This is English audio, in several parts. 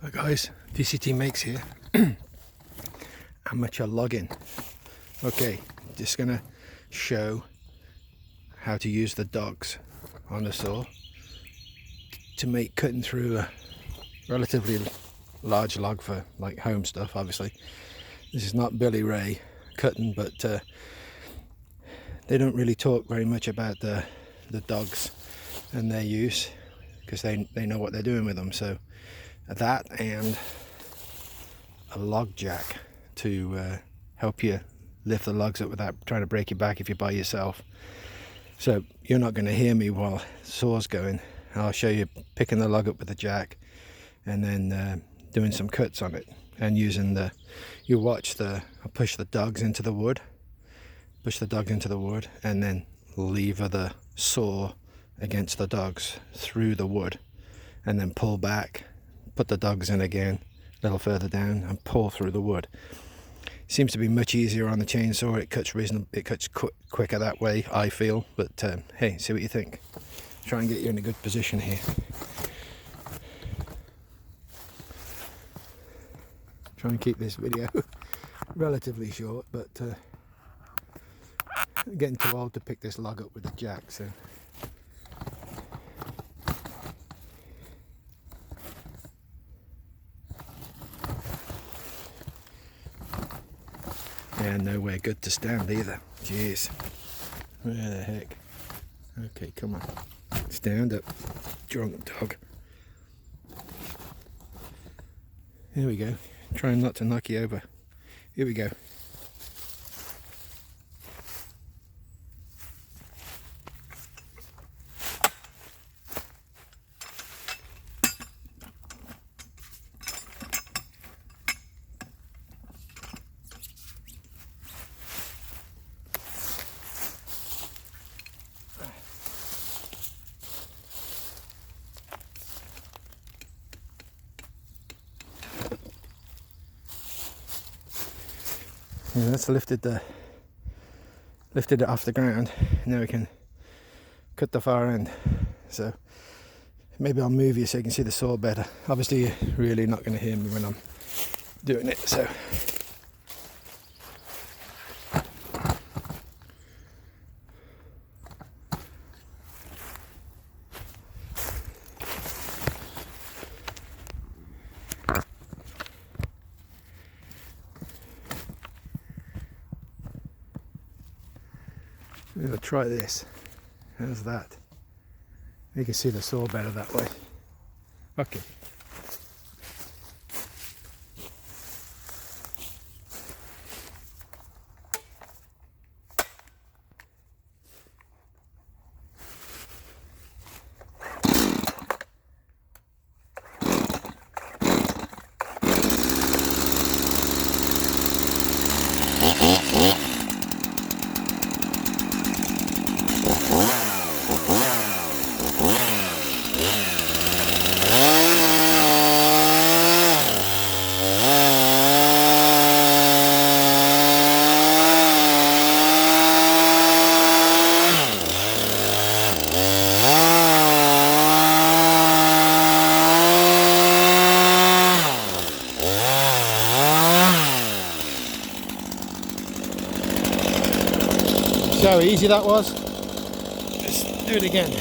Hi guys, dctmakes here. Amateur logging. Okay, just gonna show how to use the dogs on the saw to make cutting through a relatively large log for like home stuff. Obviously this is not Billy Ray cutting, but they don't really talk very much about the dogs and their use, because they know what they're doing with them. So that and a log jack to help you lift the logs up without trying to break your back if you're by yourself. So you're not going to hear me while the saw's going. I'll show you picking the log up with the jack and then doing some cuts on it, and using the, you watch the, I'll push the dogs into the wood, and then lever the saw against the dogs through the wood, and then pull back, put the dogs in again a little further down, and pull through the wood. Seems to be much easier on the chainsaw. It cuts quicker that way, I feel. But hey, see what you think. Try and get you in a good position here. Try and keep this video relatively short, but I'm getting too old to pick this log up with the jack, so. Yeah, nowhere good to stand either. Jeez. Where the heck? Okay, come on. Stand up, drunk dog. Here we go. Trying not to knock you over. Here we go. Yeah, that's lifted it off the ground. Now we can cut the far end. So maybe I'll move you so you can see the saw better. Obviously you're really not going to hear me when I'm doing it, so. I'm going to try this. How's that? You can see the saw better that way. Okay. See how easy that was? Let's do it again.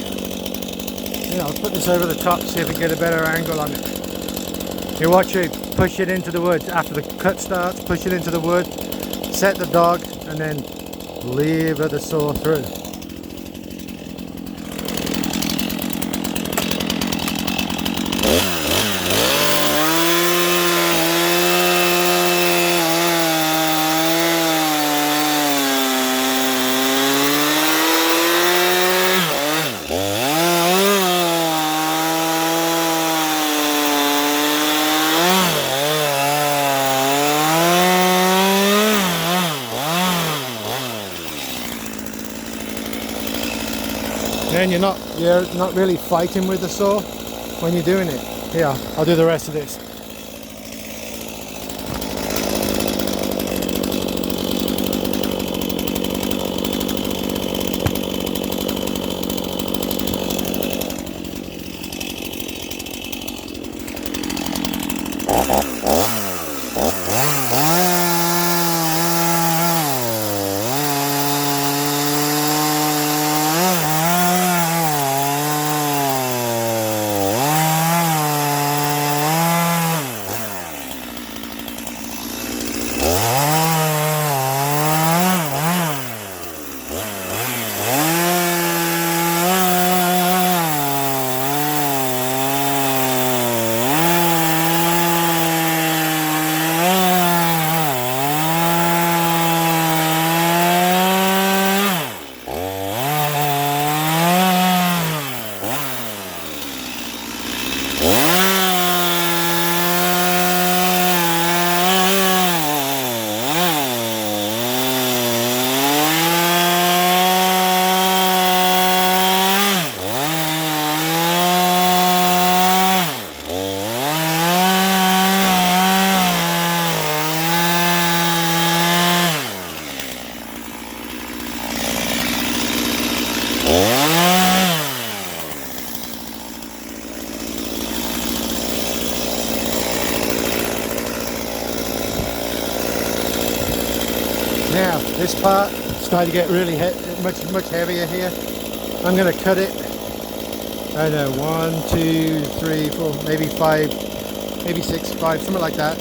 Yeah, I'll put this over the top, see if we get a better angle on it. You watch it, push it into the wood. After the cut starts, push it into the wood, set the dog, and then lever the saw through. Then you're not really fighting with the saw when you're doing it. Here, I'll do the rest of this. This part started to get really much heavier here. I'm going to cut it, I don't know, 1, 2, 3, 4, maybe 5, maybe 6, 5, something like that,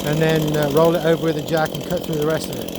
and then roll it over with a jack and cut through the rest of it.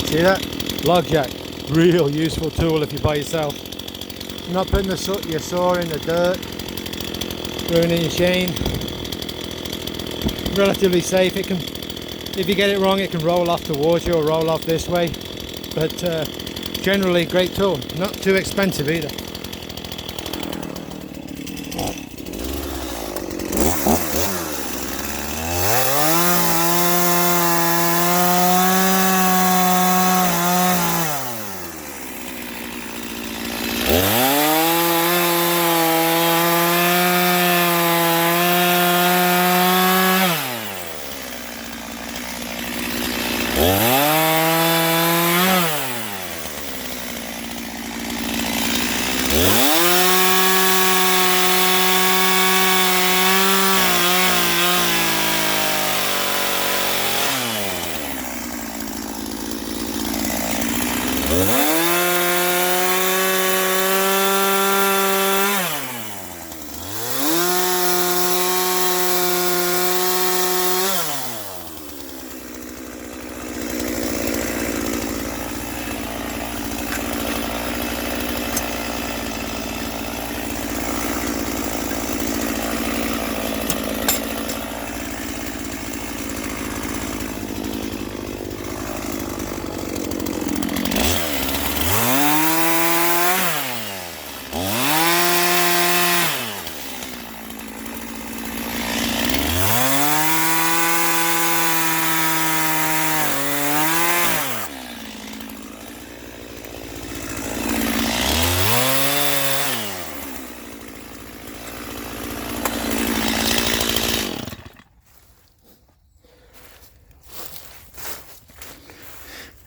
See that? Log jack, real useful tool if you're by yourself. You're not putting your saw in the dirt, ruining your chain. Relatively safe. It can, if you get it wrong, it can roll off towards you or roll off this way. But generally, great tool. Not too expensive either.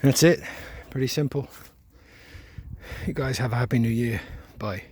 That's it. Pretty simple. You guys have a happy new year. Bye.